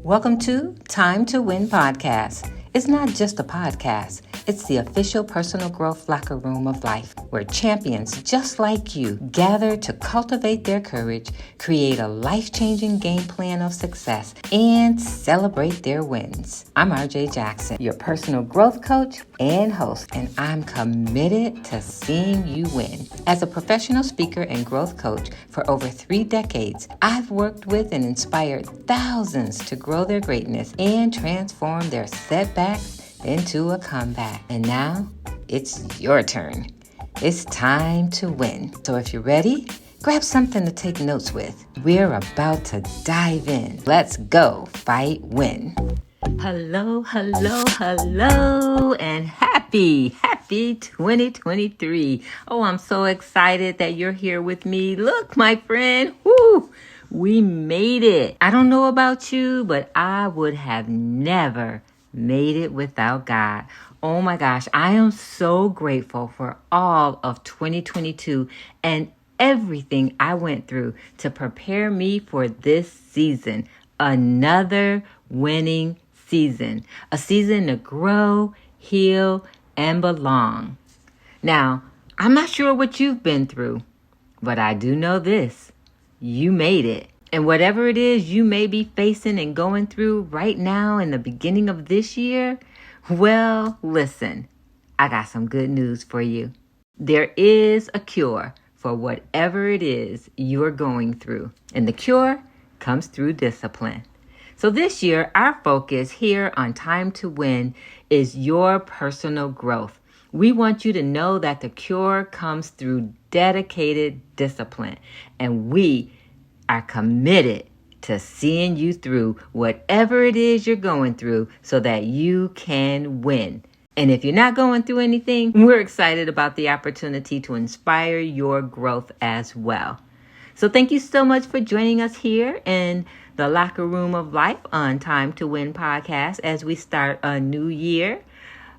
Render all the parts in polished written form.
Welcome to Time to Win Podcast. It's not just a podcast. It's the official personal growth locker room of life where champions just like you gather to cultivate their courage, create a life-changing game plan of success, and celebrate their wins. I'm RJ Jackson, your personal growth coach and host, and I'm committed to seeing you win. As a professional speaker and growth coach for over 3 decades, I've worked with and inspired thousands to grow their greatness and transform their setbacks into a comeback. And now it's your turn. It's time to win. So if you're ready, grab something to take notes with. We're about to dive in. Let's go fight win. Hello, and happy 2023. Oh, I'm so excited that you're here with me. Look, my friend, we made it. I don't know about you, but I would have never made it without God. Oh my gosh, I am so grateful for all of 2022 and everything I went through to prepare me for this season. Another winning season. A season to grow, heal, and belong. Now, I'm not sure what you've been through, but I do know this. You made it. And whatever it is you may be facing and going through right now in the beginning of this year, well, listen, I got some good news for you. There is a cure for whatever it is you're going through. And the cure comes through discipline. So this year, our focus here on Time to Win is your personal growth. We want you to know that the cure comes through dedicated discipline. And we are committed to seeing you through whatever it is you're going through so that you can win. And if you're not going through anything, we're excited about the opportunity to inspire your growth as well. So thank you so much for joining us here in the Locker Room of Life on Time to Win podcast as we start a new year,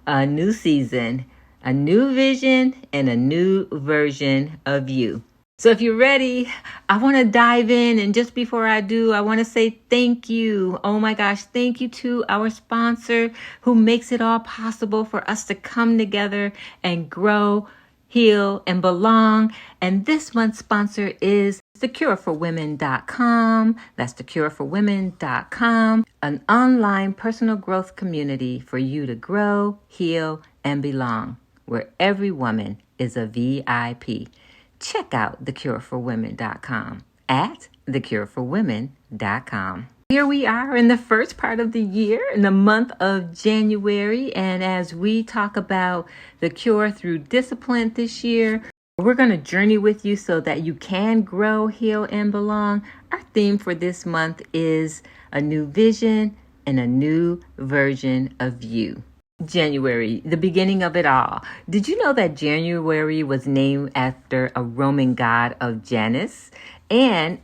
a new season, a new vision, and a new version of you. So if you're ready, I want to dive in. And just before I do, I want to say thank you. Oh my gosh, thank you to our sponsor who makes it all possible for us to come together and grow, heal, and belong. And this month's sponsor is thecureforwomen.com. That's thecureforwomen.com, an online personal growth community for you to grow, heal, and belong, where every woman is a VIP. Check out thecureforwomen.com at thecureforwomen.com. Here we are in the first part of the year, in the month of January. And as we talk about the cure through discipline this year, we're going to journey with you so that you can grow, heal, and belong. Our theme for this month is a new vision and a new version of you. January, the beginning of it all. Did you know that January was named after a Roman god of Janus and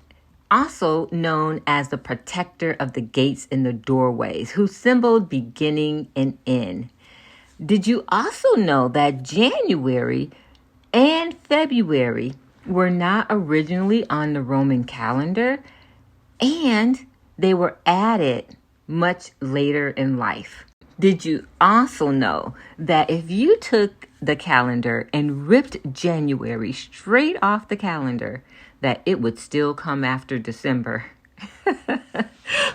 also known as the protector of the gates and the doorways, who symbolized beginning and end? Did you also know that January and February were not originally on the Roman calendar and they were added much later in life? Did you also know that if you took the calendar and ripped January straight off the calendar, that it would still come after December?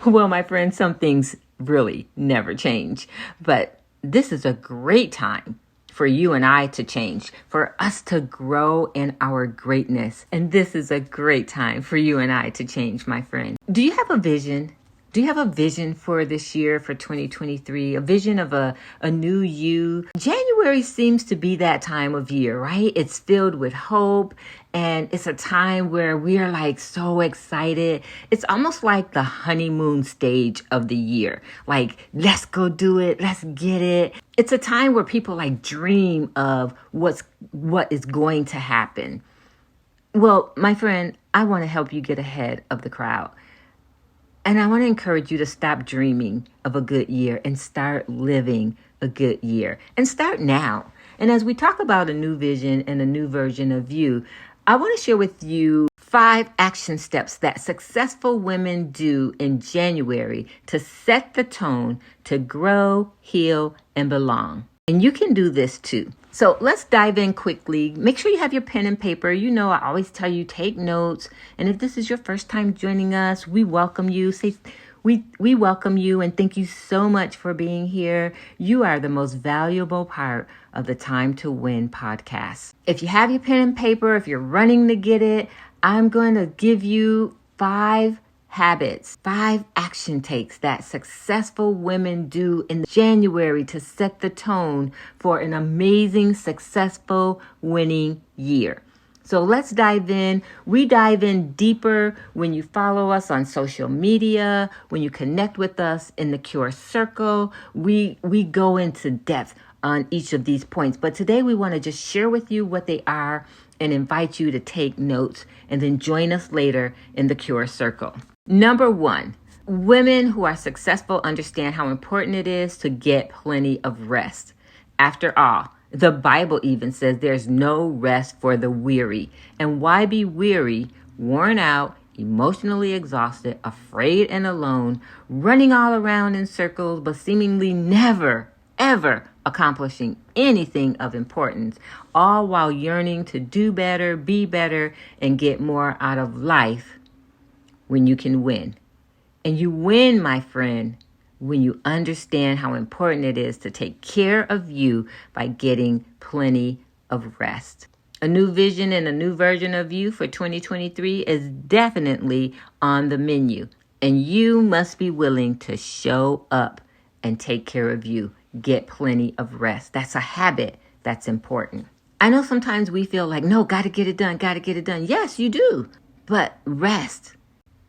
Well, my friend, some things really never change. But this is a great time for you and I to change, for us to grow in our greatness. And this is a great time for you and I to change, my friend. Do you have a vision? Do you have a vision for this year, for 2023, a vision of a new you? January seems to be that time of year, right? It's filled with hope, and it's a time where we are like so excited. It's almost like the honeymoon stage of the year. Like, let's go do it. Let's get it. It's a time where people like dream of what is going to happen. Well, my friend, I want to help you get ahead of the crowd. And I want to encourage you to stop dreaming of a good year and start living a good year. And start now. And as we talk about a new vision and a new version of you, I want to share with you 5 action steps that successful women do in January to set the tone to grow, heal, and belong. And you can do this too. So let's dive in quickly. Make sure you have your pen and paper. You know, I always tell you, take notes. And if this is your first time joining us, we welcome you. We welcome you and thank you so much for being here. You are the most valuable part of the Time to Win podcast. If you have your pen and paper, if you're running to get it, I'm going to give you 5 habits, 5 action takes that successful women do in January to set the tone for an amazing, successful, winning year. So let's dive in. We dive in deeper when you follow us on social media, when you connect with us in the Cure Circle. We go into depth on each of these points. But today we want to just share with you what they are and invite you to take notes and then join us later in the Cure Circle. Number 1, women who are successful understand how important it is to get plenty of rest. After all, the Bible even says there's no rest for the weary. And why be weary, worn out, emotionally exhausted, afraid and alone, running all around in circles, but seemingly never, ever accomplishing anything of importance, all while yearning to do better, be better, and get more out of life when you can win. And you win, my friend, when you understand how important it is to take care of you by getting plenty of rest. A new vision and a new version of you for 2023 is definitely on the menu. And you must be willing to show up and take care of you. Get plenty of rest. That's a habit that's important. I know sometimes we feel like, no, got to get it done. Yes, you do. But rest.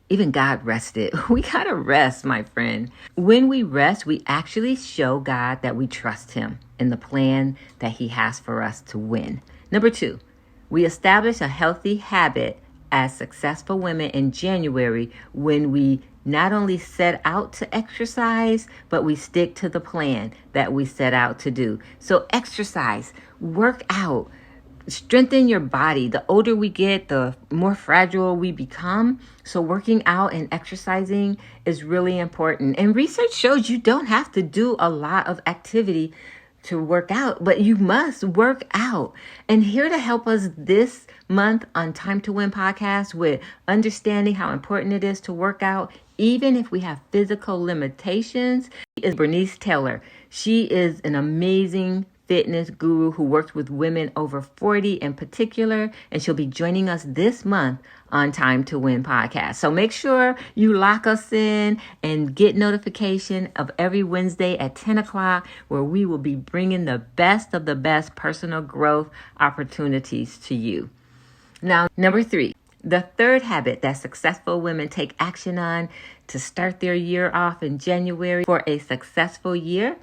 Even God rested. We got to rest, my friend. When we rest, we actually show God that we trust him in the plan that he has for us to win. Number 2, we establish a healthy habit as successful women in January when we not only set out to exercise, but we stick to the plan that we set out to do. So exercise, work out, strengthen your body. The older we get, the more fragile we become. So working out and exercising is really important. And research shows you don't have to do a lot of activity to work out, but you must work out. And here to help us this month on Time to Win podcast with understanding how important it is to work out, even if we have physical limitations, is Bernice Taylor. She is an amazing fitness guru who works with women over 40 in particular, and she'll be joining us this month on Time to Win podcast. So make sure you lock us in and get notification of every Wednesday at 10 o'clock where we will be bringing the best of the best personal growth opportunities to you. Now, number 3, the 3rd habit that successful women take action on to start their year off in January for a successful year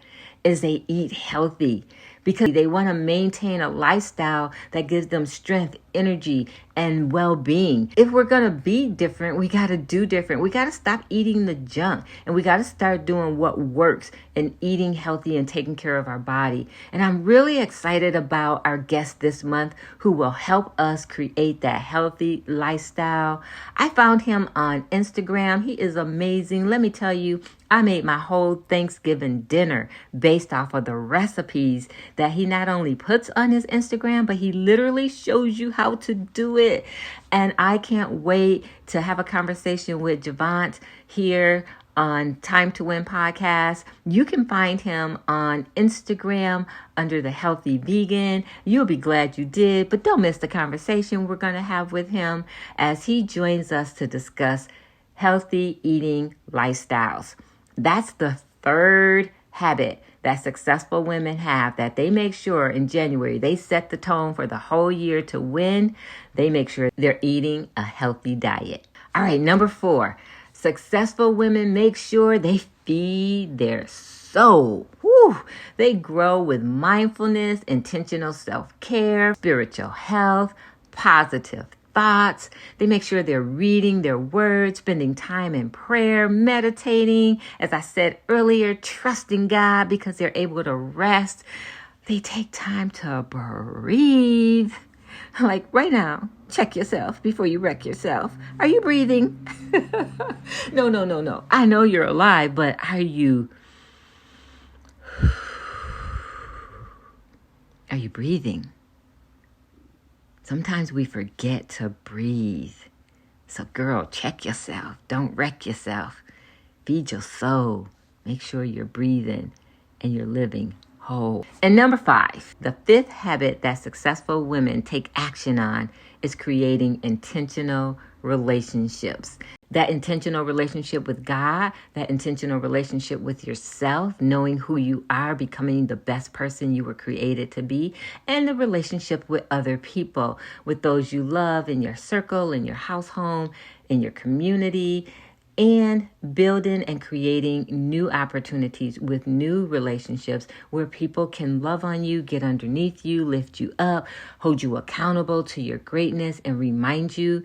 is they eat healthy, because they want to maintain a lifestyle that gives them strength, energy, and well-being. If we're going to be different, we got to do different. We got to stop eating the junk, and we got to start doing what works and eating healthy and taking care of our body. And I'm really excited about our guest this month who will help us create that healthy lifestyle. I found him on Instagram. He is amazing. Let me tell you, I made my whole Thanksgiving dinner based off of the recipes that he not only puts on his Instagram, but he literally shows you how to do it. And I can't wait to have a conversation with Javant here on Time to Win podcast. You can find him on Instagram under the Healthy Vegan. You'll be glad you did, but don't miss the conversation we're going to have with him as he joins us to discuss healthy eating lifestyles. That's the 3rd habit that successful women have, that they make sure in January they set the tone for the whole year to win. They make sure they're eating a healthy diet. All right, number 4, successful women make sure they feed their soul. They grow with mindfulness, intentional self-care, spiritual health, positive thoughts. They make sure they're reading their words, spending time in prayer, meditating. As I said earlier, trusting God because they're able to rest. They take time to breathe. Like right now, check yourself before you wreck yourself. Are you breathing? No. I know you're alive, but are you breathing? Sometimes we forget to breathe. So girl, check yourself. Don't wreck yourself. Feed your soul. Make sure you're breathing and you're living whole. And number 5, the 5th habit that successful women take action on is creating intentional relationships. That intentional relationship with God, that intentional relationship with yourself, knowing who you are, becoming the best person you were created to be, and the relationship with other people, with those you love in your circle, in your house home, in your community, and building and creating new opportunities with new relationships where people can love on you, get underneath you, lift you up, hold you accountable to your greatness, and remind you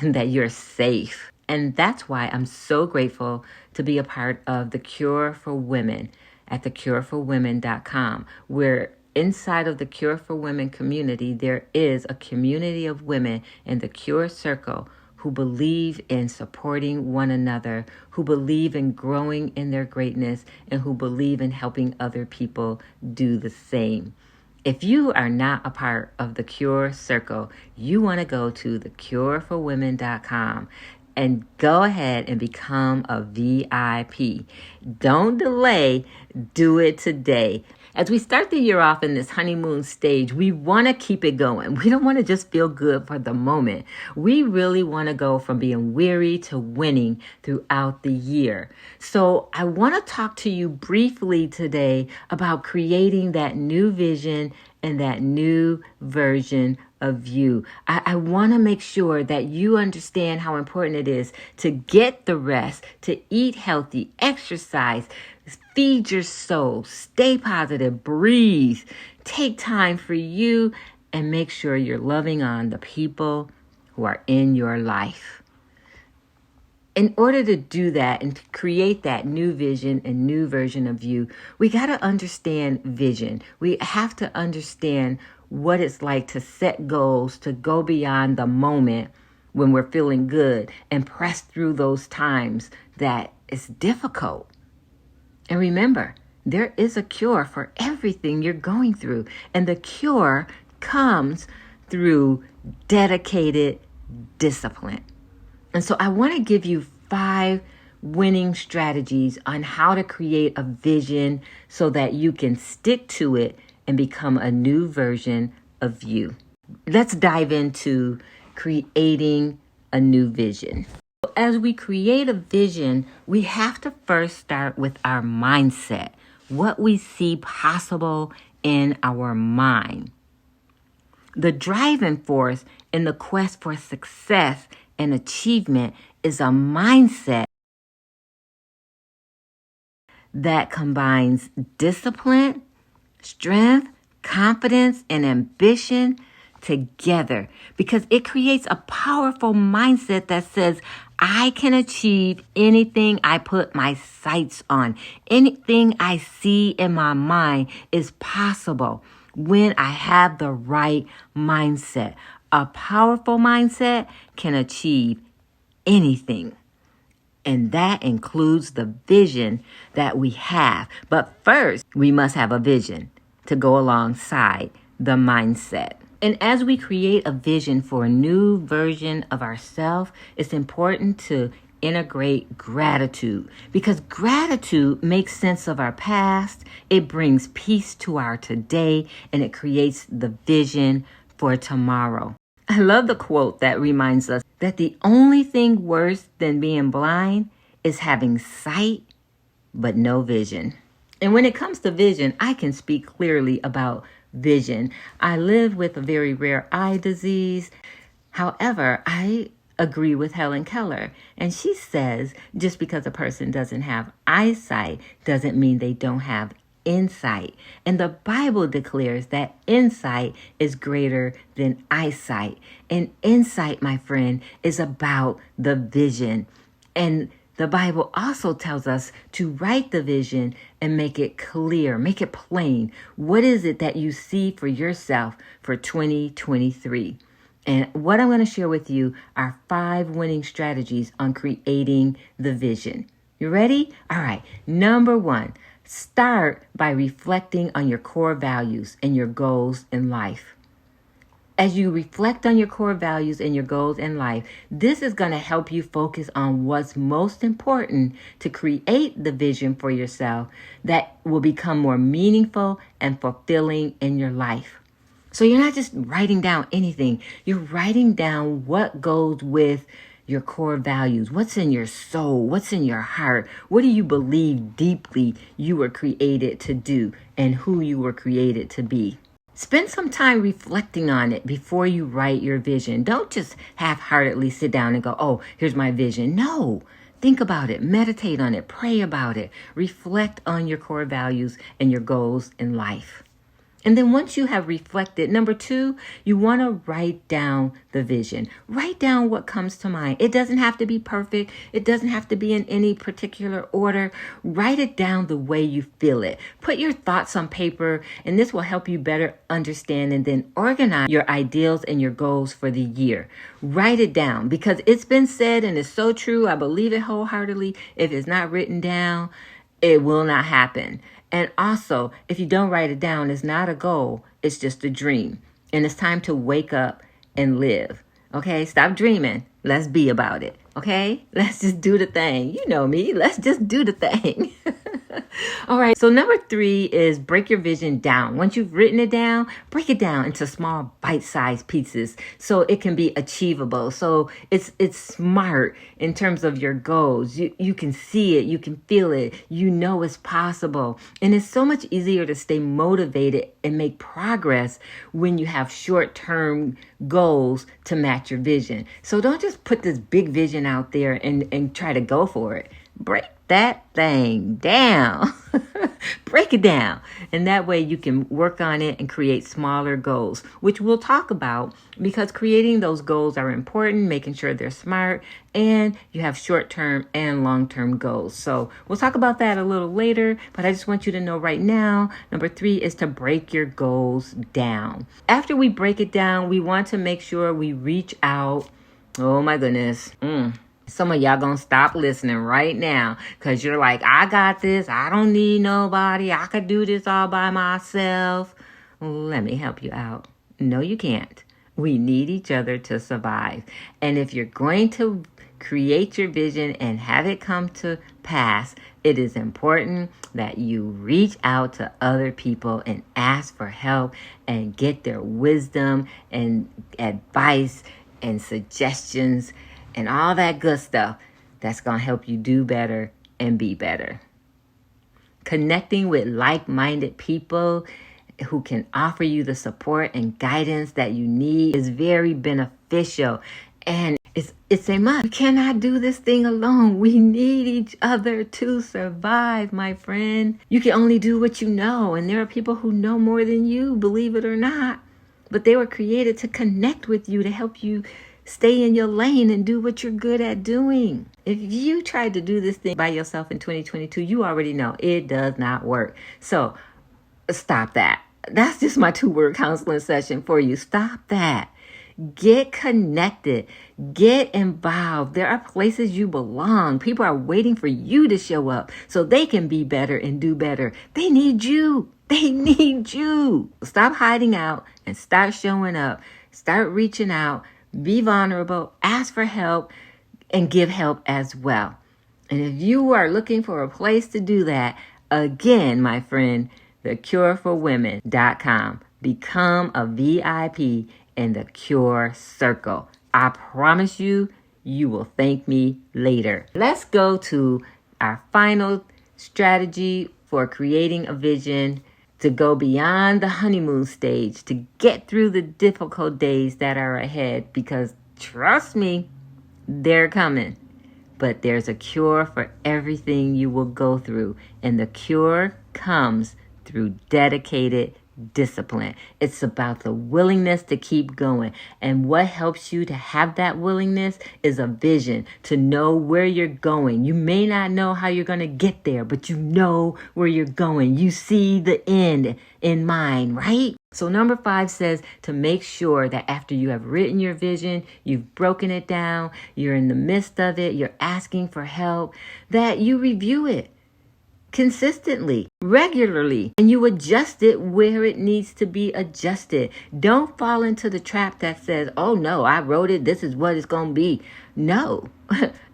that you're safe. And that's why I'm so grateful to be a part of the Cure for Women at thecureforwomen.com, where inside of the Cure for Women community, there is a community of women in the Cure Circle who believe in supporting one another, who believe in growing in their greatness, and who believe in helping other people do the same. If you are not a part of the Cure Circle, you want to go to thecureforwomen.com and go ahead and become a VIP. Don't delay, do it today. As we start the year off in this honeymoon stage, we want to keep it going. We don't want to just feel good for the moment. We really want to go from being weary to winning throughout the year. So I want to talk to you briefly today about creating that new vision and that new version of you. I want to make sure that you understand how important it is to get the rest, to eat healthy, exercise, feed your soul, stay positive, breathe, take time for you, and make sure you're loving on the people who are in your life. In order to do that and to create that new vision and new version of you, we got to understand vision. We have to understand what it's like to set goals, to go beyond the moment when we're feeling good and press through those times that it's difficult. And remember, there is a cure for everything you're going through. And the cure comes through dedicated discipline. And so I want to give you 5 winning strategies on how to create a vision so that you can stick to it and become a new version of you. Let's dive into creating a new vision. As we create a vision, we have to first start with our mindset, what we see possible in our mind. The driving force in the quest for success and achievement is a mindset that combines discipline, strength, confidence, and ambition together, because it creates a powerful mindset that says, I can achieve anything I put my sights on. Anything I see in my mind is possible when I have the right mindset. A powerful mindset can achieve anything. And that includes the vision that we have. But first, we must have a vision to go alongside the mindset. And as we create a vision for a new version of ourselves, it's important to integrate gratitude, because gratitude makes sense of our past, it brings peace to our today, and it creates the vision for tomorrow. I love the quote that reminds us that the only thing worse than being blind is having sight but no vision. And when it comes to vision, I can speak clearly about vision. I live with a very rare eye disease. However, I agree with Helen Keller. And she says just because a person doesn't have eyesight doesn't mean they don't have insight. And the Bible declares that insight is greater than eyesight. And insight, my friend, is about the vision. And The Bible also tells us to write the vision and make it clear, make it plain. What is it that you see for yourself for 2023? And what I'm going to share with you are 5 winning strategies on creating the vision. You ready? All right. Number 1, start by reflecting on your core values and your goals in life. As you reflect on your core values and your goals in life, this is going to help you focus on what's most important to create the vision for yourself that will become more meaningful and fulfilling in your life. So you're not just writing down anything. You're writing down what goes with your core values. What's in your soul? What's in your heart? What do you believe deeply you were created to do and who you were created to be? Spend some time reflecting on it before you write your vision. Don't just half-heartedly sit down and go, oh, here's my vision. No, think about it, meditate on it, pray about it, reflect on your core values and your goals in life. And then once you have reflected, number 2, you want to write down the vision. Write down what comes to mind. It doesn't have to be perfect. It doesn't have to be in any particular order. Write it down the way you feel it. Put your thoughts on paper, and this will help you better understand and then organize your ideals and your goals for the year. Write it down because it's been said and it's so true. I believe it wholeheartedly. If it's not written down, it will not happen. And also, if you don't write it down, it's not a goal. It's just a dream. And it's time to wake up and live. Okay? Stop dreaming. Let's be about it. Okay? Let's just do the thing. You know me. Let's just do the thing. All right. So number 3 is break your vision down. Once you've written it down, break it down into small bite-sized pieces so it can be achievable. So it's smart in terms of your goals. You can see it. You can feel it. You know it's possible. And it's so much easier to stay motivated and make progress when you have short-term goals to match your vision. So don't just put this big vision out there and try to go for it. Break that thing down. Break it down. And that way you can work on it and create smaller goals, which we'll talk about because creating those goals are important, making sure they're smart, and you have short-term and long-term goals. So we'll talk about that a little later, but I just want you to know right now, number 3 is to break your goals down. After we break it down, we want to make sure we reach out. Oh my goodness. Some of y'all gonna stop listening right now because you're like, I got this. I don't need nobody. I could do this all by myself. Let me help you out. No, you can't. We need each other to survive. And if you're going to create your vision and have it come to pass, it is important that you reach out to other people and ask for help and get their wisdom and advice and suggestions and all that good stuff that's going to help you do better and be better. Connecting with like-minded people who can offer you the support and guidance that you need is very beneficial. And it's a must. You cannot do this thing alone. We need each other to survive, my friend. You can only do what you know. And there are people who know more than you, believe it or not. But they were created to connect with you, to help you stay in your lane and do what you're good at doing. If you tried to do this thing by yourself in 2022, you already know it does not work. So stop that. That's just my 2-word counseling session for you. Stop that. Get connected. Get involved. There are places you belong. People are waiting for you to show up so they can be better and do better. They need you. They need you. Stop hiding out and start showing up. Start reaching out. Be vulnerable, ask for help, and give help as well. And if you are looking for a place to do that, again, my friend, thecureforwomen.com. Become a VIP in the Cure Circle. I promise you, you will thank me later. Let's go to our final strategy for creating a vision to go beyond the honeymoon stage, to get through the difficult days that are ahead, because trust me, they're coming. But there's a cure for everything you will go through, and the cure comes through dedicated discipline. It's about the willingness to keep going. And what helps you to have that willingness is a vision, to know where you're going. You may not know how you're going to get there, but you know where you're going. You see the end in mind, right? So number 5 says to make sure that after you have written your vision, you've broken it down, you're in the midst of it, you're asking for help, that you review it consistently, regularly, and you adjust it where it needs to be adjusted. Don't fall into the trap that says, oh no, I wrote it, this is what it's going to be. No.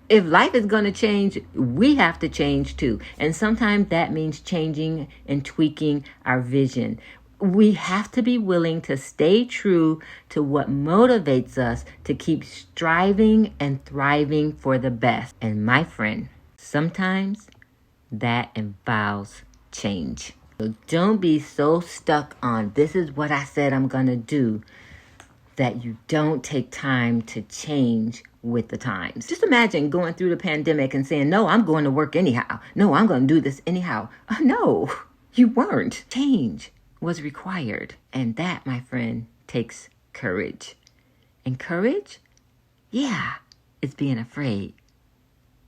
If life is going to change, we have to change too. And sometimes that means changing and tweaking our vision. We have to be willing to stay true to what motivates us to keep striving and thriving for the best. And my friend, sometimes that involves change. So don't be so stuck on this is what I said I'm going to do that you don't take time to change with the times. Just imagine going through the pandemic and saying, no, I'm going to work anyhow. No, I'm going to do this anyhow. No, you weren't. Change was required. And that, my friend, takes courage. And courage? Yeah, it's being afraid,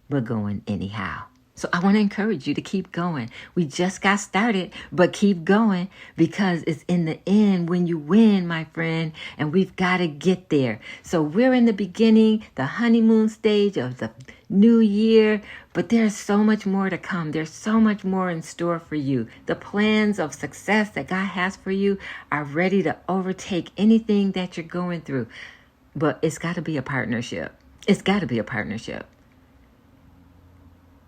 but going anyhow. So I want to encourage you to keep going. We just got started, but keep going, because it's in the end when you win, my friend, and we've got to get there. So we're in the beginning, the honeymoon stage of the new year, but there's so much more to come. There's so much more in store for you. The plans of success that God has for you are ready to overtake anything that you're going through. But it's got to be a partnership. It's got to be a partnership.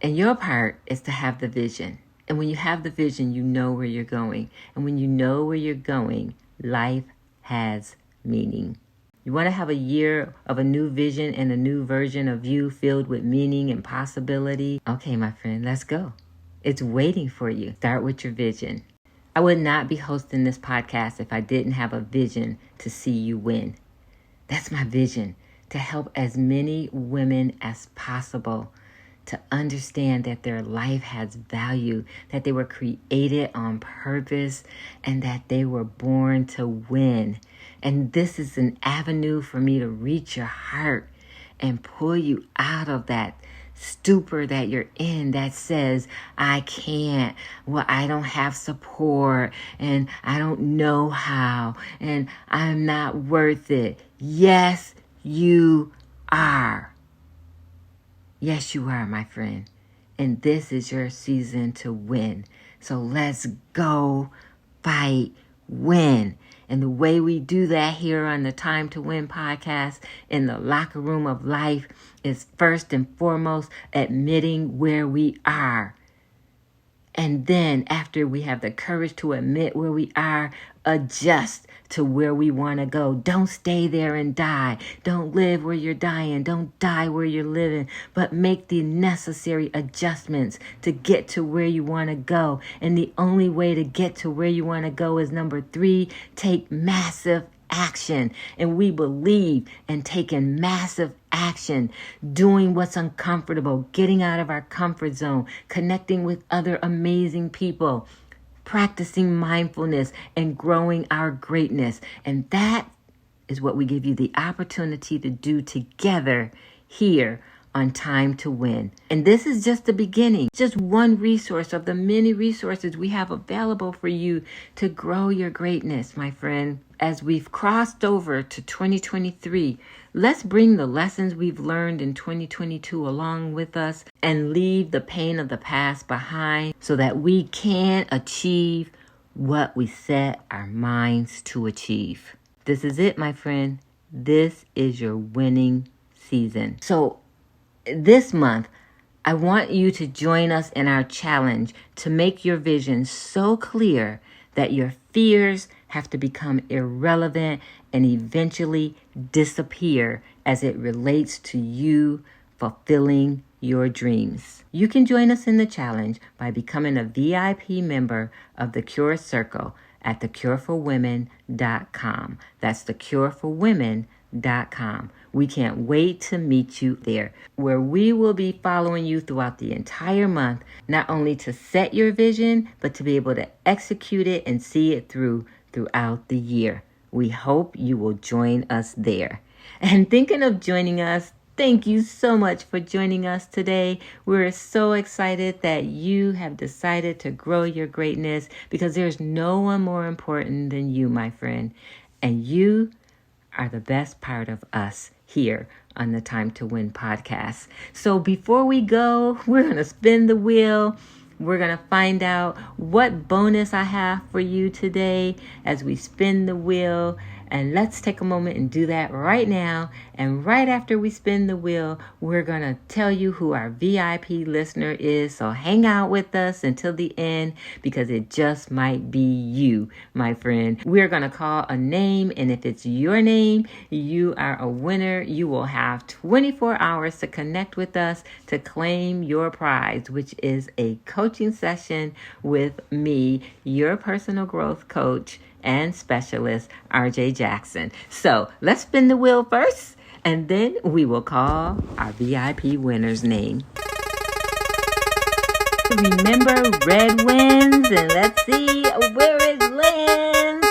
And your part is to have the vision. And when you have the vision, you know where you're going. And when you know where you're going, life has meaning. You want to have a year of a new vision and a new version of you filled with meaning and possibility? Okay, my friend, let's go. It's waiting for you. Start with your vision. I would not be hosting this podcast if I didn't have a vision to see you win. That's my vision, to help as many women as possible to understand that their life has value, that they were created on purpose, and that they were born to win. And this is an avenue for me to reach your heart and pull you out of that stupor that you're in that says, I can't, well, I don't have support, and I don't know how, and I'm not worth it. Yes, you are. Yes, you are, my friend. And this is your season to win. So let's go, fight, win. And the way we do that here on the Time to Win podcast in the locker room of life is first and foremost admitting where we are. And then after we have the courage to admit where we are, adjust to where we want to go. Don't stay there and die. Don't live where you're dying. Don't die where you're living. But make the necessary adjustments to get to where you want to go. And the only way to get to where you want to go is number 3, take massive action. And we believe in taking massive action, doing what's uncomfortable, getting out of our comfort zone, connecting with other amazing people, practicing mindfulness, and growing our greatness. And that is what we give you the opportunity to do together here on Time to Win. And this is just the beginning, just one resource of the many resources we have available for you to grow your greatness, my friend. As we've crossed over to 2023, let's bring the lessons we've learned in 2022 along with us and leave the pain of the past behind so that we can achieve what we set our minds to achieve. This is it, my friend. This is your winning season. So this month, I want you to join us in our challenge to make your vision so clear that your fears have to become irrelevant and eventually disappear as it relates to you fulfilling your dreams. You can join us in the challenge by becoming a VIP member of the Cure Circle at thecureforwomen.com. That's thecureforwomen.com. We can't wait to meet you there, where we will be following you throughout the entire month, not only to set your vision, but to be able to execute it and see it through throughout the year. We hope you will join us there. And thinking of joining us, thank you so much for joining us today. We're so excited that you have decided to grow your greatness because there's no one more important than you, my friend. And you are the best part of us here on the Time to Win podcast. So before we go, we're going to spin the wheel. We're going to find out what bonus I have for you today as we spin the wheel. And let's take a moment and do that right now. And right after we spin the wheel, we're going to tell you who our VIP listener is. So hang out with us until the end because it just might be you, my friend. We're going to call a name. And if it's your name, you are a winner. You will have 24 hours to connect with us to claim your prize, which is a coaching session with me, your personal growth coach and specialist, RJ Jackson. So let's spin the wheel first, and then we will call our VIP winner's name. Remember, red wins, and let's see where it lands.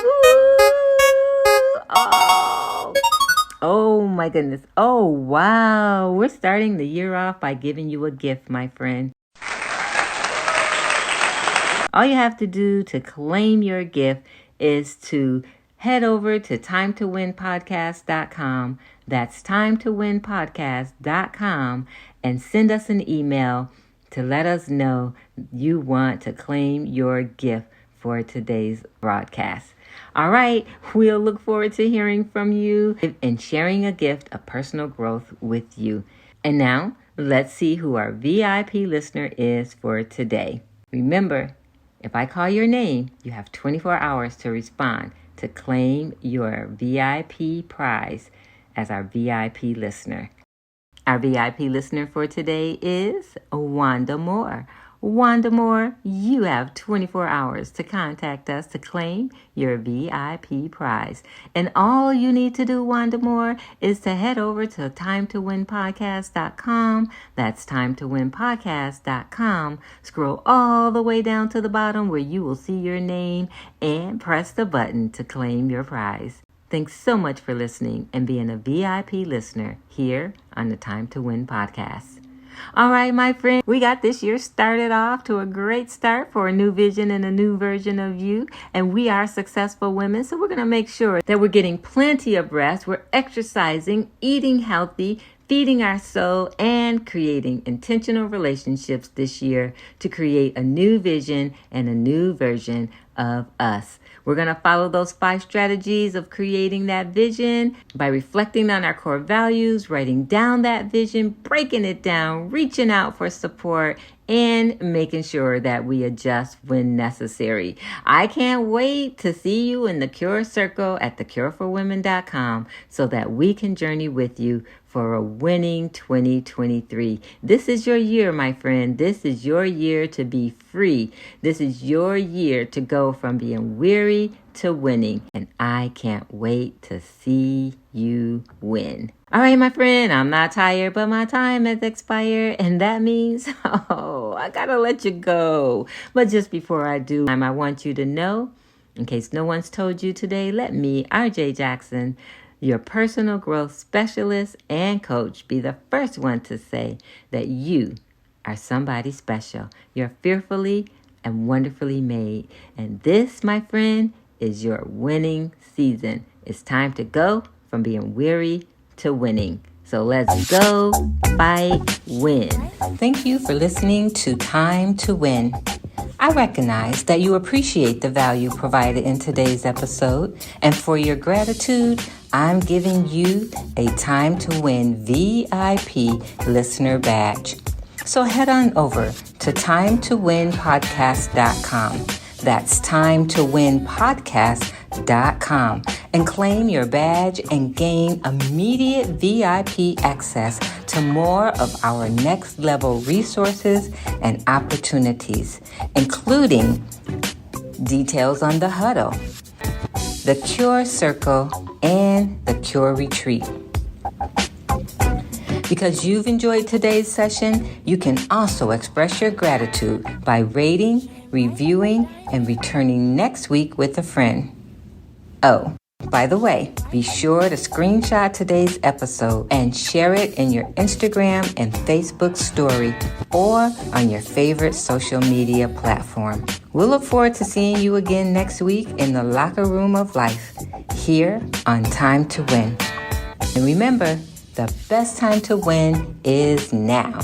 Oh my goodness. Oh, wow. We're starting the year off by giving you a gift, my friend. All you have to do to claim your gift is to head over to timetowinpodcast.com. That's timetowinpodcast.com and send us an email to let us know you want to claim your gift for today's broadcast. All right, we'll look forward to hearing from you and sharing a gift of personal growth with you. And now, let's see who our VIP listener is for today. Remember, if I call your name, you have 24 hours to respond to claim your VIP prize as our VIP listener. Our VIP listener for today is Wanda Moore. Wanda Moore, you have 24 hours to contact us to claim your VIP prize. And all you need to do, Wanda Moore, is to head over to timetowinpodcast.com. That's timetowinpodcast.com. Scroll all the way down to the bottom where you will see your name and press the button to claim your prize. Thanks so much for listening and being a VIP listener here on the Time to Win podcast. All right, my friend, we got this year started off to a great start for a new vision and a new version of you. And we are successful women, so we're going to make sure that we're getting plenty of rest, we're exercising, eating healthy, feeding our soul, and creating intentional relationships this year to create a new vision and a new version of us. We're going to follow those 5 strategies of creating that vision by reflecting on our core values, writing down that vision, breaking it down, reaching out for support, and making sure that we adjust when necessary. I can't wait to see you in the Cure Circle at thecureforwomen.com so that we can journey with you for a winning 2023. This is your year, my friend. This is your year to be free. This is your year to go from being weary to winning. And I can't wait to see you win. All right, my friend, I'm not tired, but my time has expired. And that means, I gotta let you go. But just before I do, I want you to know, in case no one's told you today, let me, RJ Jackson, your personal growth specialist and coach, be the first one to say that you are somebody special. You're fearfully and wonderfully made. And this, my friend, is your winning season. It's time to go from being weary to winning. So let's go, fight, win. Thank you for listening to Time to Win. I recognize that you appreciate the value provided in today's episode, and for your gratitude, I'm giving you a Time to Win VIP listener badge. So head on over to timetowinpodcast.com. That's timetowinpodcast.com and claim your badge and gain immediate VIP access to more of our next level resources and opportunities, including details on the huddle, the Cure Circle, and the Cure Retreat. Because you've enjoyed today's session, you can also express your gratitude by rating, reviewing, and returning next week with a friend. Oh, by the way, be sure to screenshot today's episode and share it in your Instagram and Facebook story or on your favorite social media platform. We'll look forward to seeing you again next week in the locker room of life, here on Time to Win. And remember, the best time to win is now.